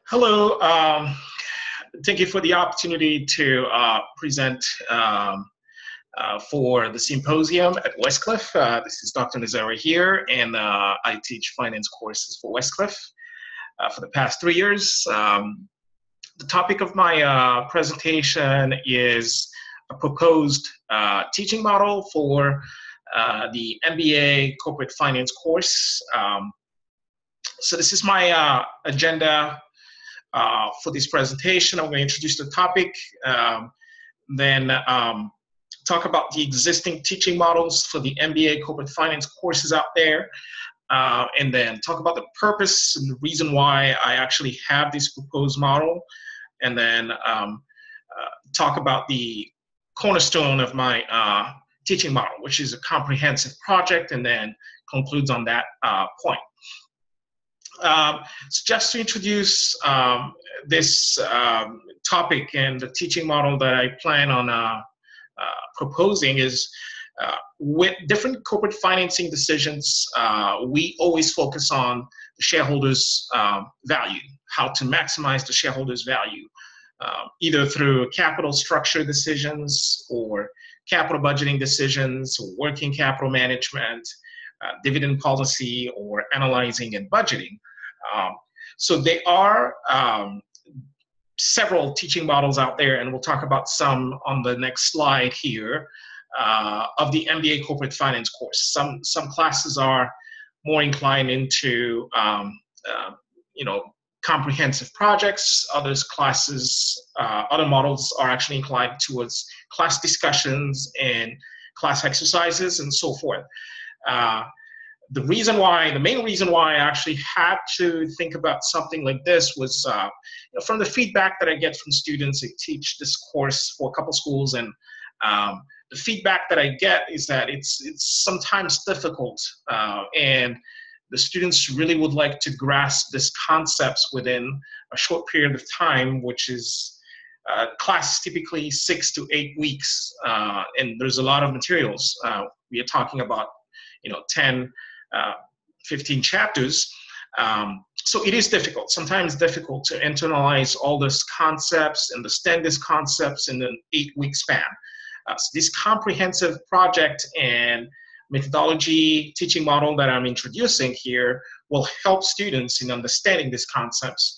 Hello. Thank you for the opportunity to present for the symposium at Westcliff. This is Dr. Nezerwe here, and I teach finance courses for Westcliff for the past 3 years. The topic of my presentation is a proposed teaching model for the MBA corporate finance course. So this is my agenda for this presentation. I'm going to introduce the topic, then talk about the existing teaching models for the MBA corporate finance courses out there, and then talk about the purpose and the reason why I actually have this proposed model, and then talk about the cornerstone of my teaching model, which is a comprehensive project, and then concludes on that point. So just to introduce this topic and the teaching model that I plan on proposing is with different corporate financing decisions, we always focus on the shareholders' value, how to maximize the shareholders' value, either through capital structure decisions or capital budgeting decisions, or working capital management, dividend policy, or analyzing and budgeting. So there are several teaching models out there, and we'll talk about some on the next slide here of the MBA corporate finance course. Some classes are more inclined into comprehensive projects. Other models are actually inclined towards class discussions and class exercises and so forth. The main reason why I actually had to think about something like this was from the feedback that I get from students. I teach this course for a couple schools, and the feedback that I get is that it's sometimes difficult, and the students really would like to grasp these concepts within a short period of time, which is class typically 6 to 8 weeks, and there's a lot of materials. We are talking about 10, 15 chapters. So it is sometimes difficult to internalize all these concepts, understand these concepts in an 8-week span. So this comprehensive project and methodology teaching model that I'm introducing here will help students in understanding these concepts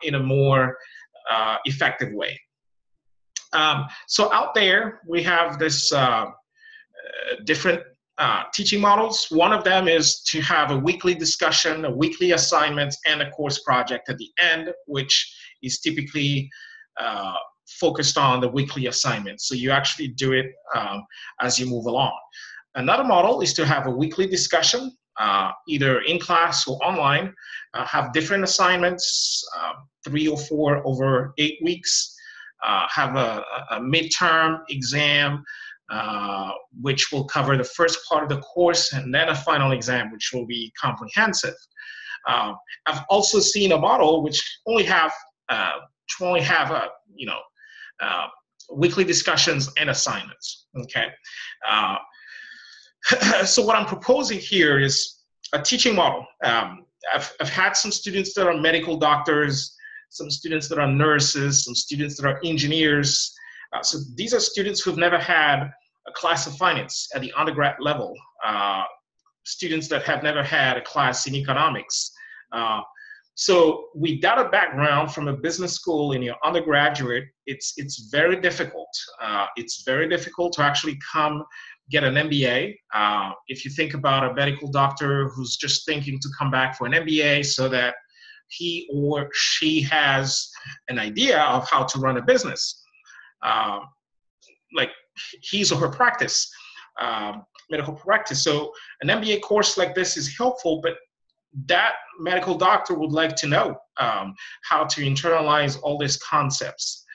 in a more effective way. So out there, we have this different teaching models. One of them is to have a weekly discussion, a weekly assignment, and a course project at the end, which is typically focused on the weekly assignment. So you actually do it as you move along. Another model is to have a weekly discussion, either in class or online, have different assignments, 3 or 4 over 8 weeks, have a midterm exam, which will cover the first part of the course, and then a final exam, which will be comprehensive. I've also seen a model which only have weekly discussions and assignments. Okay, so what I'm proposing here is a teaching model. I've had some students that are medical doctors, some students that are nurses, some students that are engineers. So these are students who've never had a class of finance at the undergrad level, students that have never had a class in economics. So without a background from a business school in your undergraduate, it's very difficult. It's very difficult to actually come get an MBA. If you think about a medical doctor who's just thinking to come back for an MBA so that he or she has an idea of how to run a business, like his or her practice, medical practice. So an MBA course like this is helpful, but that medical doctor would like to know how to internalize all these concepts.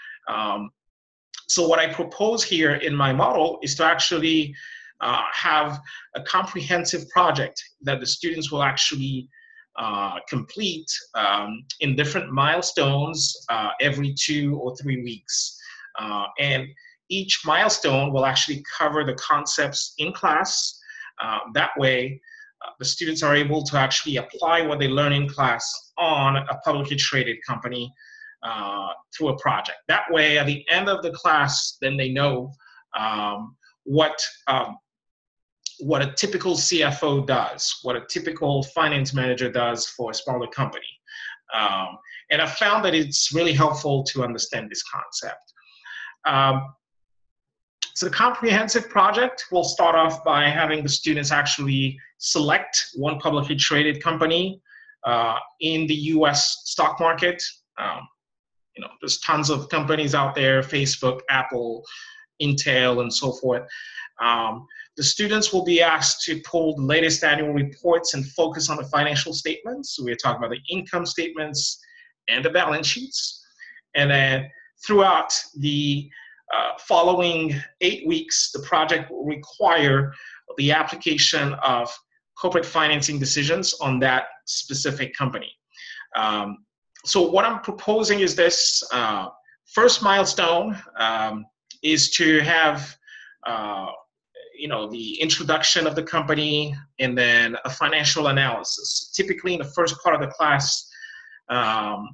So what I propose here in my model is to actually have a comprehensive project that the students will actually complete in different milestones every 2 or 3 weeks. And each milestone will actually cover the concepts in class. That way, the students are able to actually apply what they learn in class on a publicly traded company through a project. That way, at the end of the class, then they know what a typical CFO does, what a typical finance manager does for a smaller company. And I found that it's really helpful to understand this concept. So the comprehensive project will start off by having the students actually select one publicly traded company in the US stock market. There's tons of companies out there, Facebook, Apple, Intel, and so forth. The students will be asked to pull the latest annual reports and focus on the financial statements. So we're talking about the income statements and the balance sheets. And then throughout the following 8 weeks, the project will require the application of corporate financing decisions on that specific company. So what I'm proposing is this. First milestone is to have the introduction of the company and then a financial analysis. Typically in the first part of the class,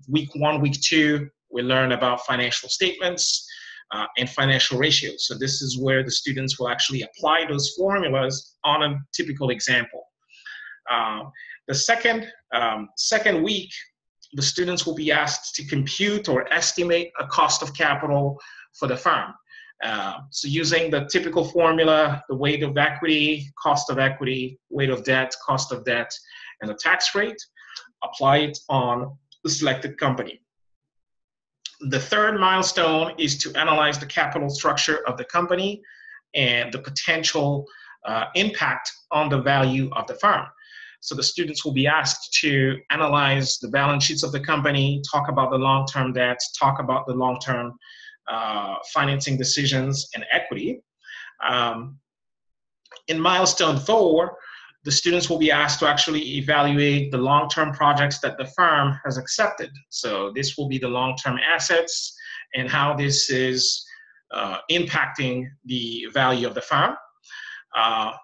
week 1, week 2, we learn about financial statements and financial ratios. So this is where the students will actually apply those formulas on a typical example. The second week, the students will be asked to compute or estimate a cost of capital for the firm. So using the typical formula, the weight of equity, cost of equity, weight of debt, cost of debt, and the tax rate, apply it on the selected company. The third milestone is to analyze the capital structure of the company and the potential impact on the value of the firm. So the students will be asked to analyze the balance sheets of the company, talk about the long-term debt, talk about the long-term financing decisions and equity. In milestone 4, the students will be asked to actually evaluate the long-term projects that the firm has accepted. So this will be the long-term assets and how this is impacting the value of the firm.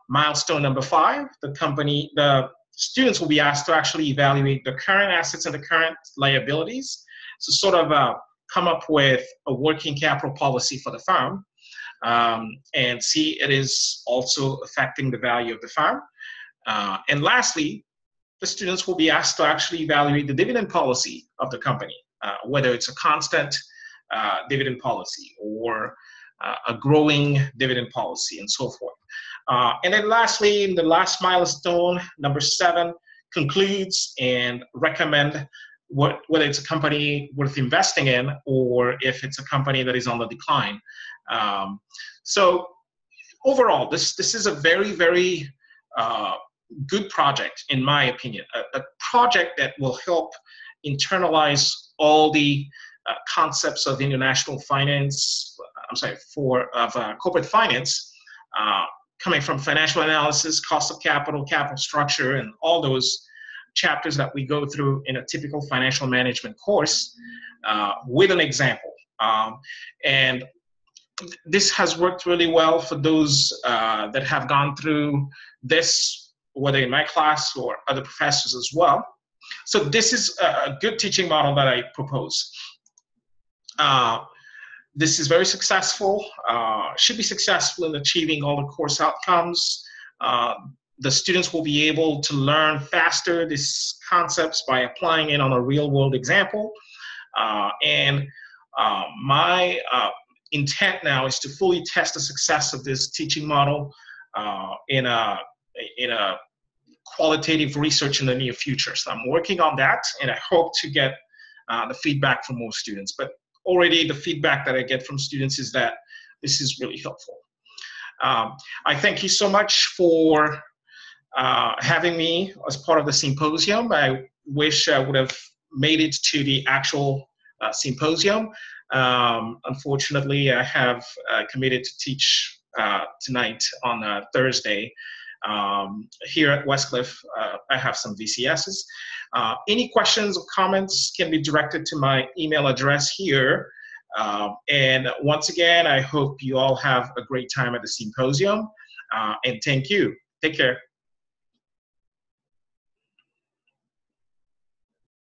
Milestone number 5, the students will be asked to actually evaluate the current assets and the current liabilities. So sort of come up with a working capital policy for the firm and see it is also affecting the value of the firm. And lastly, the students will be asked to actually evaluate the dividend policy of the company, whether it's a constant dividend policy or a growing dividend policy and so forth. And then lastly, in the last milestone, number 7, concludes and recommend whether it's a company worth investing in or if it's a company that is on the decline. So overall, this is a very, very good project, in my opinion, a project that will help internalize all the concepts of international finance, corporate finance, coming from financial analysis, cost of capital, capital structure, and all those chapters that we go through in a typical financial management course with an example. And this has worked really well for those that have gone through this, whether in my class or other professors as well. So this is a good teaching model that I propose. This is very successful, should be successful in achieving all the course outcomes. The students will be able to learn faster these concepts by applying it on a real-world example. My intent now is to fully test the success of this teaching model in a qualitative research in the near future. So I'm working on that, and I hope to get the feedback from more students. But already the feedback that I get from students is that this is really helpful. I thank you so much for having me as part of the symposium. I wish I would have made it to the actual symposium. Unfortunately, I have committed to teach tonight on Thursday. Here at Westcliff, I have some VCSs. Any questions or comments can be directed to my email address here. And once again, I hope you all have a great time at the symposium. And thank you. Take care.